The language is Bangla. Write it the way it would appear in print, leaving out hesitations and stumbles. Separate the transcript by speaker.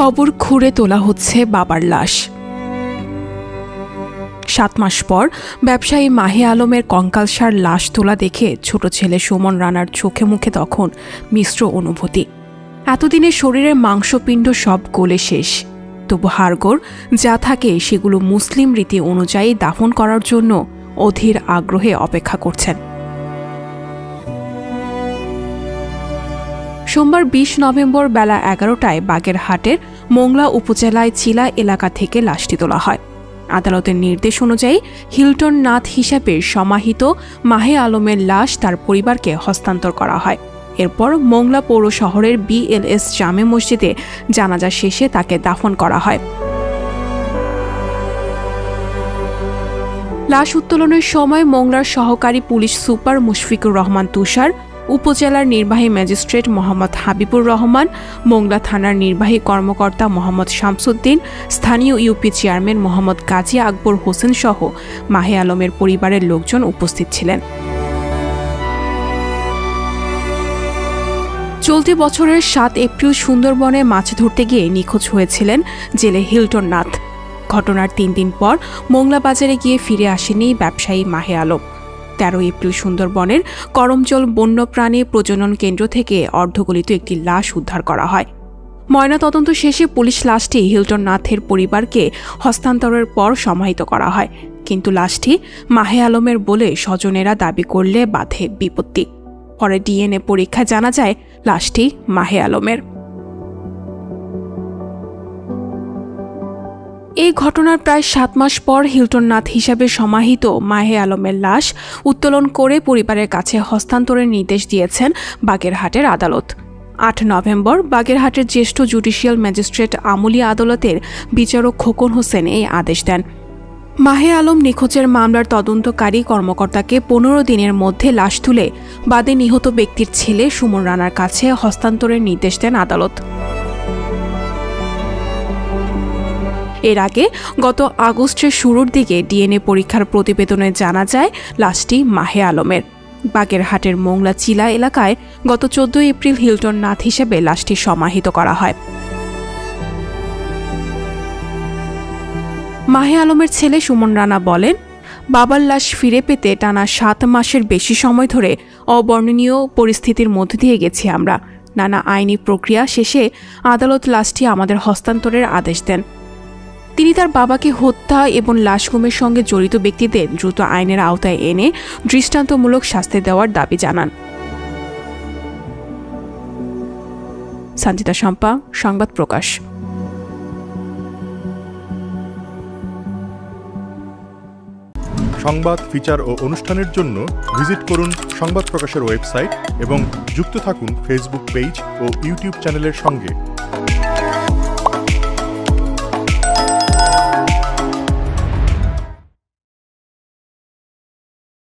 Speaker 1: কবর খুঁড়ে তোলা হচ্ছে বাবার লাশ। 7 মাস পর ব্যবসায়ী মাহে আলমের কঙ্কালসার লাশ তোলা দেখে ছোট ছেলে সুমন রানার চোখে মুখে তখন মিশ্র অনুভূতি। এতদিনে শরীরের মাংসপিণ্ড সব গলে শেষ, তবু হাড়গোড় যা থাকে সেগুলো মুসলিম রীতি অনুযায়ী দাফন করার জন্য অধীর আগ্রহে অপেক্ষা করছেন। সোমবার 20 নভেম্বর বেলা 11টায় বাগেরহাটের মোংলা উপজেলায় চিলা এলাকা থেকে লাশটি তোলা হয়। আদালতের নির্দেশ অনুযায়ী হিলটন নাথ হিসাবে সমাহিত মাহে আলমের লাশ তার পরিবারকে হস্তান্তর করা হয়। এরপর মোংলা পৌর শহরের BLS জামে মসজিদে জানাজা শেষে তাকে দাফন করা হয়। লাশ উত্তোলনের সময় মোংলার সহকারী পুলিশ সুপার মুশফিকুর রহমান তুষার, উপজেলার নির্বাহী ম্যাজিস্ট্রেট মোহাম্মদ হাবিবুর রহমান, মোংলা থানার নির্বাহী কর্মকর্তা মোহাম্মদ শামসুদ্দিন, স্থানীয় ইউপি চেয়ারম্যান মোহাম্মদ গাজী আকবর হোসেন সহ মাহে আলমের পরিবারের লোকজন উপস্থিত ছিলেন। চলতি বছরের 7 এপ্রিল সুন্দরবনে মাছ ধরতে গিয়ে নিখোঁজ হয়েছিলেন জেলে হিলটন নাথ। ঘটনার 3 দিন পর মোংলা বাজারে গিয়ে ফিরে আসেনি ব্যবসায়ী মাহে আলম। 13 এপ্রিল সুন্দরবনের করমজল বন্যপ্রাণী প্রজনন কেন্দ্র থেকে অর্ধগলিত একটি লাশ উদ্ধার করা হয়। ময়নাতদন্ত শেষে পুলিশ লাশটি হিলটন নাথের পরিবারকে হস্তান্তরের পর সমাহিত করা হয়, কিন্তু লাশটি মাহে আলমের বলে স্বজনেরা দাবি করলে বাধে বিপত্তি। পরে DNA পরীক্ষায় জানা যায় লাশটি মাহে আলমের। এই ঘটনার প্রায় 7 মাস পর হিলটন নাথ হিসাবে সমাহিত মাহে আলমের লাশ উত্তোলন করে পরিবারের কাছে হস্তান্তরের নির্দেশ দিয়েছেন বাগেরহাটের আদালত। 8 নভেম্বর বাগেরহাটের জ্যেষ্ঠ জুডিশিয়াল ম্যাজিস্ট্রেট আমলি আদালতের বিচারক খোকন হোসেন এই আদেশ দেন। মাহে আলম নিখোঁজের মামলার তদন্তকারী কর্মকর্তাকে 15 দিনের মধ্যে লাশ তুলে বাদে নিহত ব্যক্তির ছেলে সুমন রানার কাছে হস্তান্তরের নির্দেশ দেন আদালত। এর আগে গত আগস্টের শুরুর দিকে DNA পরীক্ষার প্রতিবেদনে জানা যায় লাশটি মাহে আলমের। বাগেরহাটের মোংলা চিলা এলাকায় গত 14 এপ্রিল হিলটন নাথ হিসেবে লাশটি সমাহিত করা হয়। মাহে আলমের ছেলে সুমন রানা বলেন, বাবার লাশ ফিরে পেতে টানা 7 মাসের বেশি সময় ধরে অবর্ণনীয় পরিস্থিতির মধ্য দিয়ে গেছি আমরা। নানা আইনি প্রক্রিয়া শেষে আদালত লাশটি আমাদের হস্তান্তরের আদেশ দেন। তিনি তার বাবাকে হত্যা এবং লাশ গুমের সঙ্গে জড়িত ব্যক্তিদের দ্রুত আইনের আওতায় এনে দৃষ্টান্তমূলক শাস্তি দেওয়ার দাবি জানান। সঞ্জিতা শম্পা, সংবাদ প্রকাশ।
Speaker 2: সংবাদ, ফিচার ও অনুষ্ঠানের জন্য ভিজিট করুন সংবাদ প্রকাশের ওয়েবসাইট এবং যুক্ত থাকুন ফেসবুক পেজ ও ইউটিউব চ্যানেলের সঙ্গে।